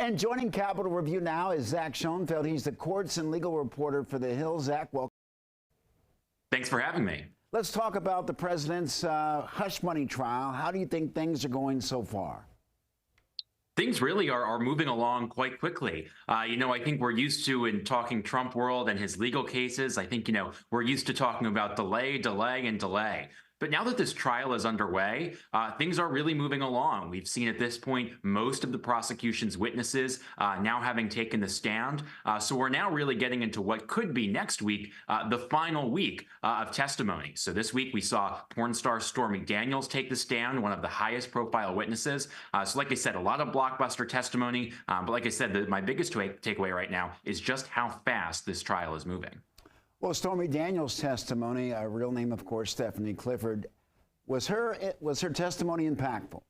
And joining Capitol Review now is Scohnfeld. He's the courts and legal reporter for The Hill. Zach, welcome. Thanks for having me. Let's talk about the president's hush money trial. How do you think things are going so far? Things really are moving along quite quickly. I think we're used to, in talking Trump world and his legal cases, I think, we're used to talking about delay, delay, and delay. But now that this trial is underway, things are really moving along. We've seen at this point most of the prosecution's witnesses now having taken the stand. So we're now really getting into what could be next week, the final week of testimony. So this week we saw porn star Stormy Daniels take the stand, one of the highest profile witnesses. So like I said, a lot of blockbuster testimony. But like I said, my biggest takeaway right now is just how fast this trial is moving. Well, Stormy Daniels' testimony, real name, of course, Stephanie Clifford, was her testimony impactful?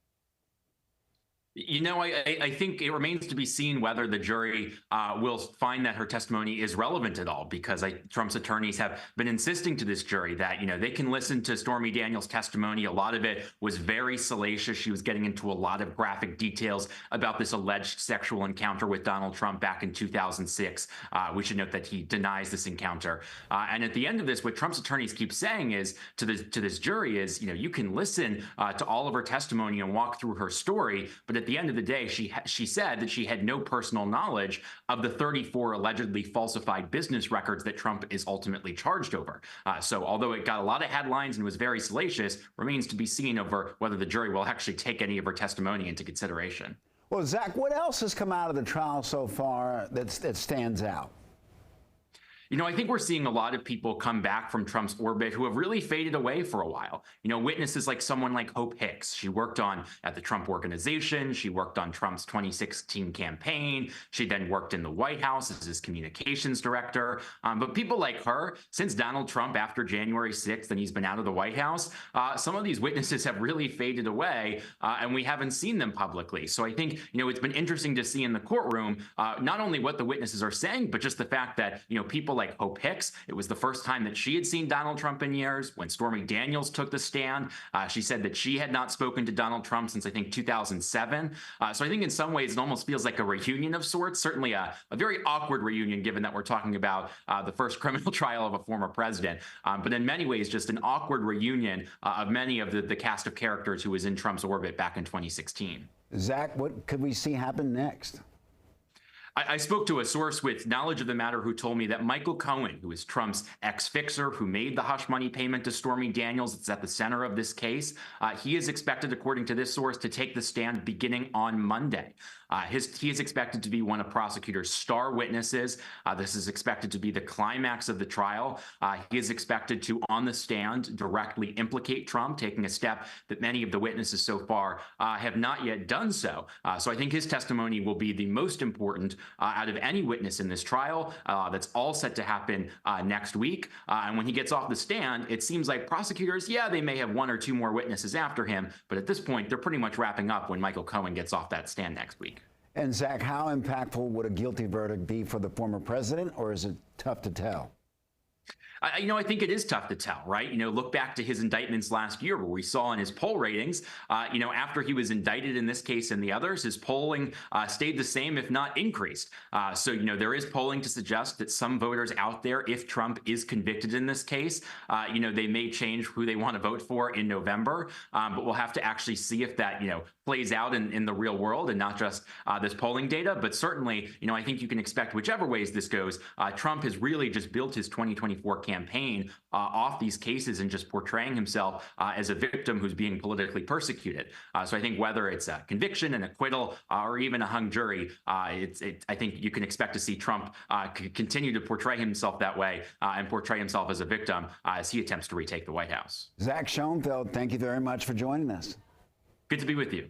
I think it remains to be seen whether the jury will find that her testimony is relevant at all, because Trump's attorneys have been insisting to this jury that, they can listen to Stormy Daniels' testimony. A lot of it was very salacious. She was getting into a lot of graphic details about this alleged sexual encounter with Donald Trump back in 2006. We should note that he denies this encounter. And at the end of this, what Trump's attorneys keep saying is to this jury is, you can listen to all of her testimony and walk through her story, but at the end of the day, she said that she had no personal knowledge of the 34 allegedly falsified business records that Trump is ultimately charged over. So although it got a lot of headlines and was very salacious, remains to be seen over whether the jury will actually take any of her testimony into consideration. Well, Zach, what else has come out of the trial so far that stands out? I think we're seeing a lot of people come back from Trump's orbit who have really faded away for a while. Witnesses like someone like Hope Hicks. She worked at the Trump Organization. She worked on Trump's 2016 campaign. She then worked in the White House as his communications director. But people like her, since Donald Trump, after January 6th, and he's been out of the White House, some of these witnesses have really faded away, and we haven't seen them publicly. So I think, it's been interesting to see in the courtroom, not only what the witnesses are saying, but just the fact that, people like Hope Hicks, it was the first time that she had seen Donald Trump in years. When Stormy Daniels took the stand, she said that she had not spoken to Donald Trump since, I think, 2007. So I think in some ways it almost feels like a reunion of sorts, certainly a very awkward reunion, given that we're talking about the first criminal trial of a former president. But in many ways, just an awkward reunion of many of the cast of characters who was in Trump's orbit back in 2016. Zach, what could we see happen next? I spoke to a source with knowledge of the matter who told me that Michael Cohen, who is Trump's ex-fixer who made the hush money payment to Stormy Daniels, it's at the center of this case, he is expected, according to this source, to take the stand beginning on Monday. He is expected to be one of prosecutors' star witnesses. This is expected to be the climax of the trial. He is expected to, on the stand, directly implicate Trump, taking a step that many of the witnesses so far have not yet done so. So I think his testimony will be the most important out of any witness in this trial. That's all set to happen next week. And when he gets off the stand, it seems like prosecutors, they may have one or two more witnesses after him, but at this point, they're pretty much wrapping up when Michael Cohen gets off that stand next week. And Zach, how impactful would a guilty verdict be for the former president, or is it tough to tell? I think it is tough to tell, right? Look back to his indictments last year, where we saw in his poll ratings, after he was indicted in this case and the others, his polling stayed the same, if not increased. So, there is polling to suggest that some voters out there, if Trump is convicted in this case, they may change who they want to vote for in November. But we'll have to actually see if that, plays out in the real world and not just this polling data. But certainly, I think you can expect whichever ways this goes, Trump has really just built his 2024 campaign off these cases and just portraying himself as a victim who's being politically persecuted. So I think whether it's a conviction, an acquittal, or even a hung jury, I think you can expect to see Trump continue to portray himself that way and portray himself as a victim as he attempts to retake the White House. Scohnfeld, thank you very much for joining us. Good to be with you.